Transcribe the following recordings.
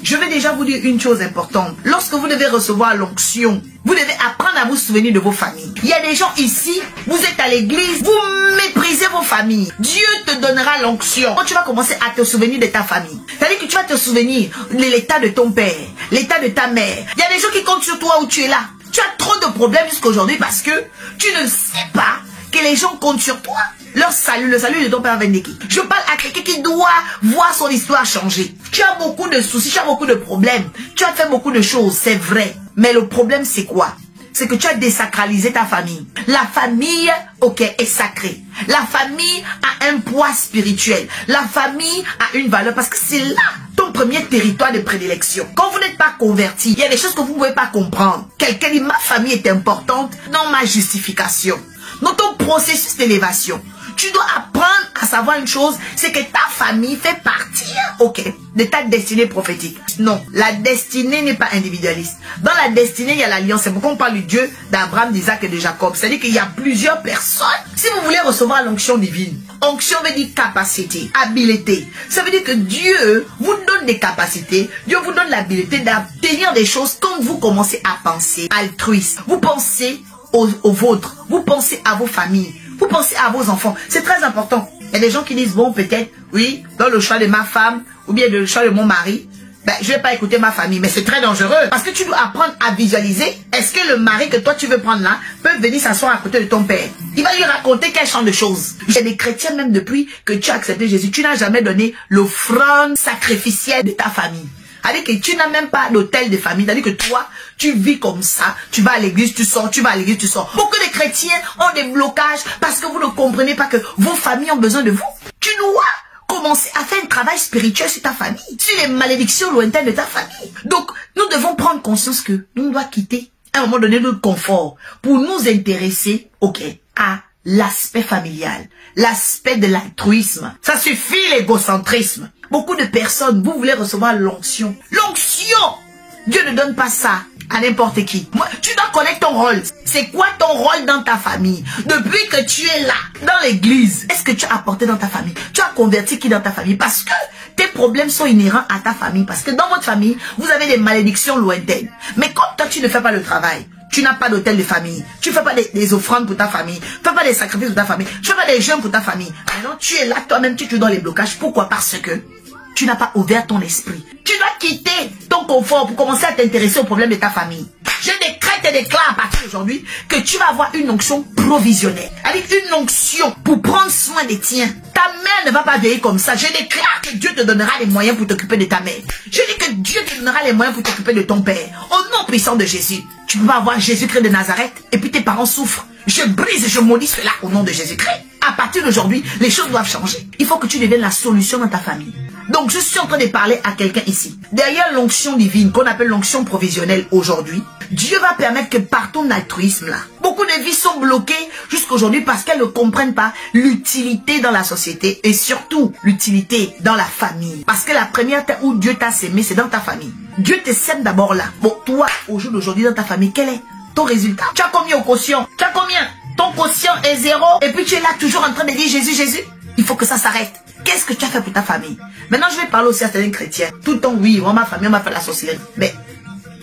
Je vais déjà vous dire une chose importante. Lorsque vous devez recevoir l'onction, vous devez apprendre à vous souvenir de vos familles. Il y a des gens ici, vous êtes à l'église, vous méprisez vos familles. Dieu te donnera l'onction. Quand tu vas commencer à te souvenir de ta famille, c'est-à-dire que tu vas te souvenir de l'état de ton père, l'état de ta mère. Il y a des gens qui comptent sur toi où tu es là. Tu as trop de problèmes jusqu'à aujourd'hui parce que tu ne sais pas que les gens comptent sur toi. Leur salut, le salut de ton père Vendeki. Je parle à quelqu'un qui doit voir son histoire changer. Tu as beaucoup de soucis, tu as beaucoup de problèmes. Tu as fait beaucoup de choses, c'est vrai. Mais le problème, c'est quoi? C'est que tu as désacralisé ta famille. La famille, ok, est sacrée. La famille a un poids spirituel. La famille a une valeur parce que c'est là ton premier territoire de prédilection. Quand vous n'êtes pas converti, il y a des choses que vous ne pouvez pas comprendre. Quelqu'un dit, ma famille est importante dans ma justification. Dans ton processus d'élévation. Tu dois apprendre à savoir une chose, c'est que ta famille fait partie, ok, de ta destinée prophétique. Non, la destinée n'est pas individualiste. Dans la destinée, il y a l'alliance. C'est pourquoi on parle du Dieu d'Abraham, d'Isaac et de Jacob. C'est-à-dire qu'il y a plusieurs personnes. Si vous voulez recevoir l'onction divine, onction veut dire capacité, habileté. Ça veut dire que Dieu vous donne des capacités, Dieu vous donne l'habileté d'obtenir des choses quand vous commencez à penser altruiste. Vous pensez aux vôtres, vous pensez à vos familles. Vous pensez à vos enfants. C'est très important. Il y a des gens qui disent, bon, peut-être, oui, dans le choix de ma femme, ou bien le choix de mon mari, ben, je ne vais pas écouter ma famille. Mais c'est très dangereux. Parce que tu dois apprendre à visualiser. Est-ce que le mari que toi tu veux prendre là, peut venir s'asseoir à côté de ton père? Il va lui raconter quel genre de choses. Il y a des chrétiens même depuis que tu as accepté Jésus, tu n'as jamais donné l'offrande sacrificielle de ta famille. C'est-à-dire que tu n'as même pas d'hôtel de famille. C'est-à-dire que toi, tu vis comme ça. Tu vas à l'église, tu sors, tu vas à l'église, tu sors. Beaucoup de chrétiens ont des blocages parce que vous ne comprenez pas que vos familles ont besoin de vous. Tu dois commencer à faire un travail spirituel sur ta famille, sur les malédictions lointaines de ta famille. Donc, nous devons prendre conscience que nous devons quitter à un moment donné notre confort pour nous intéresser, ok, à l'aspect familial, l'aspect de l'altruisme. Ça suffit l'égocentrisme. Beaucoup de personnes, vous voulez recevoir l'onction. L'onction! Dieu ne donne pas ça à n'importe qui. Moi, tu dois connaître ton rôle. C'est quoi ton rôle dans ta famille? Depuis que tu es là, dans l'église, est-ce que tu as apporté dans ta famille? Tu as converti qui dans ta famille? Parce que tes problèmes sont inhérents à ta famille. Parce que dans votre famille, vous avez des malédictions lointaines. Mais comme toi, tu ne fais pas le travail, tu n'as pas d'hôtel de famille, tu ne fais pas des offrandes pour ta famille, tu ne fais pas des sacrifices pour ta famille, tu ne fais pas des jeûnes pour ta famille. Maintenant, tu es là, toi-même, tu te donnes les blocages. Pourquoi? Parce que tu n'as pas ouvert ton esprit. Tu dois quitter ton confort pour commencer à t'intéresser aux problèmes de ta famille. Je décrète et déclare à partir d'aujourd'hui que tu vas avoir une onction provisionnelle. Avec une onction pour prendre soin des tiens. Ta mère ne va pas vieillir comme ça. Je déclare que Dieu te donnera les moyens pour t'occuper de ta mère. Je dis que Dieu te donnera les moyens pour t'occuper de ton père. Au nom puissant de Jésus. Tu peux pas avoir Jésus-Christ de Nazareth et puis tes parents souffrent. Je brise et je maudis cela au nom de Jésus-Christ. À partir d'aujourd'hui, les choses doivent changer. Il faut que tu deviennes la solution dans ta famille. Donc, je suis en train de parler à quelqu'un ici. Derrière l'onction divine, qu'on appelle l'onction provisionnelle aujourd'hui, Dieu va permettre que par ton altruisme là, beaucoup de vies sont bloquées jusqu'à aujourd'hui parce qu'elles ne comprennent pas l'utilité dans la société et surtout l'utilité dans la famille. Parce que la première terre où Dieu t'a sémé, c'est dans ta famille. Dieu te sème d'abord là. Bon, toi, au jour d'aujourd'hui, dans ta famille, quel est ton résultat? Tu as combien au quotient? Tu as combien? Ton quotient est 0 et puis tu es là toujours en train de dire Jésus, Jésus. Il faut que ça s'arrête. Qu'est-ce que tu as fait pour ta famille? Maintenant, je vais parler aussi à certains chrétiens. Tout le temps, oui, moi, ma famille, on m'a fait la sorcellerie. Mais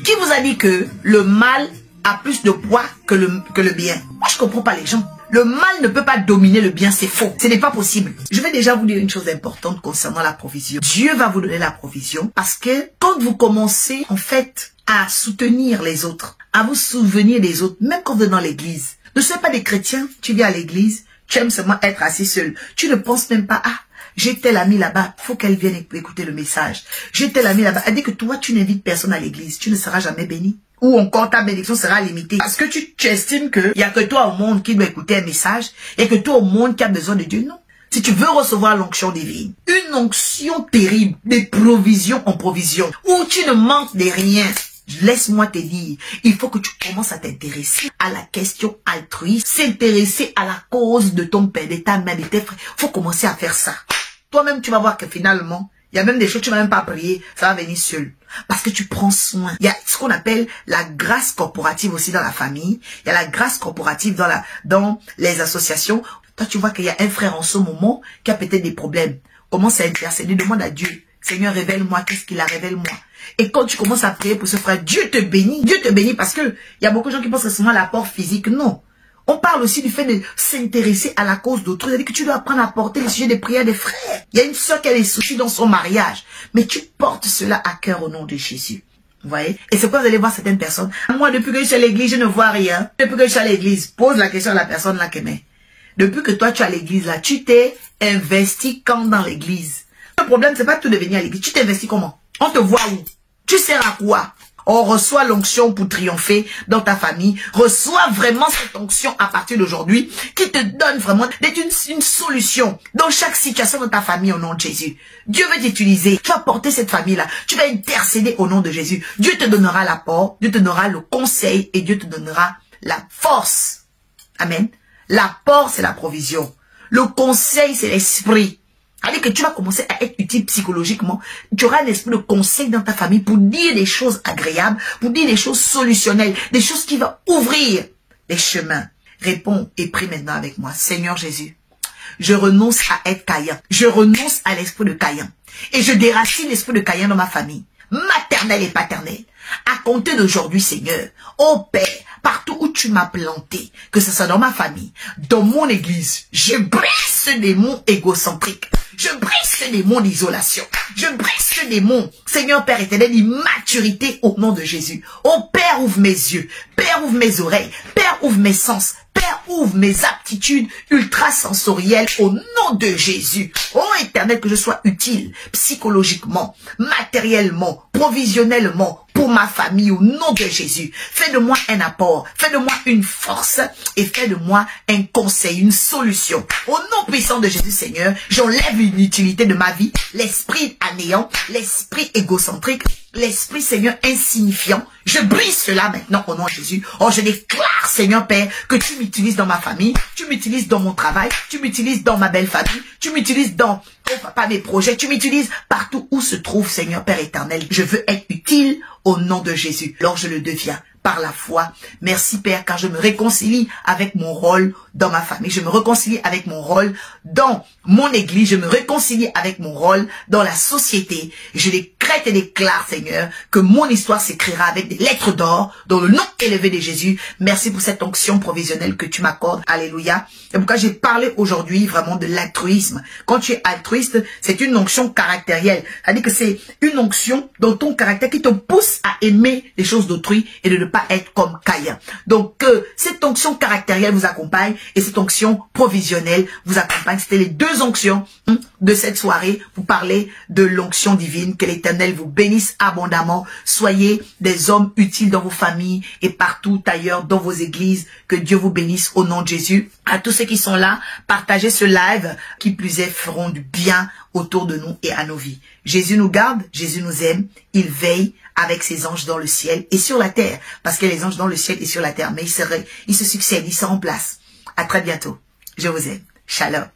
qui vous a dit que le mal a plus de poids que le bien? Moi, je ne comprends pas les gens. Le mal ne peut pas dominer le bien, c'est faux. Ce n'est pas possible. Je vais déjà vous dire une chose importante concernant la provision. Dieu va vous donner la provision parce que quand vous commencez, en fait, à soutenir les autres, à vous souvenir des autres, même quand vous êtes dans l'église. Ne soyez pas des chrétiens, tu viens à l'église, tu aimes seulement être assis seul. Tu ne penses même pas, ah, j'ai tel ami là-bas, il faut qu'elle vienne écouter le message. J'ai tel ami là-bas. Elle dit que toi, tu n'invites personne à l'église, tu ne seras jamais béni. Ou encore ta bénédiction sera limitée. Parce que tu estimes qu'il n'y a que toi au monde qui doit écouter un message et que toi au monde qui a besoin de Dieu. Non. Si tu veux recevoir l'onction divine, une onction terrible, des provisions en provision, où tu ne manques de rien, laisse-moi te dire, il faut que tu commences à t'intéresser à la question altruiste, s'intéresser à la cause de ton père, de ta mère, de tes frères. Il faut commencer à faire ça. Toi-même, tu vas voir que finalement, il y a même des choses que tu ne vas même pas prier, ça va venir seul. Parce que tu prends soin. Il y a ce qu'on appelle la grâce corporative aussi dans la famille. Il y a la grâce corporative dans les associations. Toi, tu vois qu'il y a un frère en ce moment qui a peut-être des problèmes. Commence à intercéder, demande à Dieu Seigneur, révèle-moi, qu'est-ce qu'il a, révèle-moi. Et quand tu commences à prier pour ce frère, Dieu te bénit parce que il y a beaucoup de gens qui pensent que c'est seulement l'apport physique. Non. On parle aussi du fait de s'intéresser à la cause d'autrui. C'est-à-dire que tu dois apprendre à porter les sujets des prières des frères. Il y a une soeur qui a des soucis dans son mariage. Mais tu portes cela à cœur au nom de Jésus. Vous voyez? Et c'est pourquoi vous allez voir certaines personnes. Moi, depuis que je suis à l'église, je ne vois rien. Depuis que je suis à l'église, pose la question à la personne là qui met. Depuis que toi, tu es à l'église là, tu t'es investi quand dans l'église? Le problème, c'est pas de tout devenir à l'église. Tu t'investis comment? On te voit où? Tu sers à quoi? On reçoit l'onction pour triompher dans ta famille. Reçois vraiment cette onction à partir d'aujourd'hui qui te donne vraiment d'être une solution dans chaque situation de ta famille au nom de Jésus. Dieu veut t'utiliser. Tu vas porter cette famille-là. Tu vas intercéder au nom de Jésus. Dieu te donnera l'apport, Dieu te donnera le conseil et Dieu te donnera la force. Amen. L'apport, c'est la provision. Le conseil, c'est l'esprit. C'est-à-dire que tu vas commencer à être utile psychologiquement. Tu auras un esprit de conseil dans ta famille pour dire des choses agréables, pour dire des choses solutionnelles, des choses qui vont ouvrir les chemins. Réponds et prie maintenant avec moi. Seigneur Jésus, je renonce à être Caïn. Je renonce à l'esprit de Caïn. Et je déracine l'esprit de Caïn dans ma famille, maternelle et paternelle. À compter d'aujourd'hui, Seigneur, ô Père, partout où tu m'as planté, que ce soit dans ma famille, dans mon église, je brise ce démon égocentrique. Je brise ce démon d'isolation. Je brise ce démon, Seigneur Père éternel, d'immaturité au nom de Jésus. Oh Père, ouvre mes yeux. Père, ouvre mes oreilles. Père, ouvre mes sens. Père, ouvre mes aptitudes ultrasensorielles au nom de Jésus. Oh éternel, que je sois utile psychologiquement, matériellement, provisionnellement, pour ma famille au nom de Jésus. Fais de moi un apport, fais de moi une force et fais de moi un conseil, une solution. Au nom puissant de Jésus Seigneur, j'enlève l'inutilité de ma vie, l'esprit anéant, l'esprit égocentrique, l'esprit Seigneur insignifiant. Je brise cela maintenant au nom de Jésus. Oh, je déclare Seigneur Père que tu m'utilises dans ma famille, tu m'utilises dans mon travail, tu m'utilises dans ma belle famille, tu m'utilises dans, oh papa, mes projets, tu m'utilises partout où se trouve Seigneur Père éternel. Je veux être utile au nom de Jésus. Alors je le deviens par la foi. Merci Père, car je me réconcilie avec mon rôle dans ma famille. Je me réconcilie avec mon rôle dans mon église. Je me réconcilie avec mon rôle dans la société. Je décrète et déclare, Seigneur, que mon histoire s'écrira avec des lettres d'or dans le nom élevé de Jésus. Merci pour cette onction provisionnelle que tu m'accordes. Alléluia. Et pourquoi j'ai parlé aujourd'hui vraiment de l'altruisme. Quand tu es altruiste, c'est une onction caractérielle. C'est-à-dire que c'est une onction dans ton caractère qui te pousse à aimer les choses d'autrui et de ne pas être comme Caïn. Donc que cette onction caractérielle vous accompagne et cette onction provisionnelle vous accompagne. C'était les deux onctions de cette soirée. Vous parlez de l'onction divine. Que l'Éternel vous bénisse abondamment. Soyez des hommes utiles dans vos familles et partout ailleurs dans vos églises. Que Dieu vous bénisse au nom de Jésus. À tous ceux qui sont là, partagez ce live. Qui plus est feront du bien autour de nous et à nos vies. Jésus nous garde, Jésus nous aime. Il veille avec ses anges dans le ciel et sur la terre. Parce que les anges dans le ciel et sur la terre. Mais ils se succèdent, ils se remplacent. À très bientôt. Je vous aime. Shalom.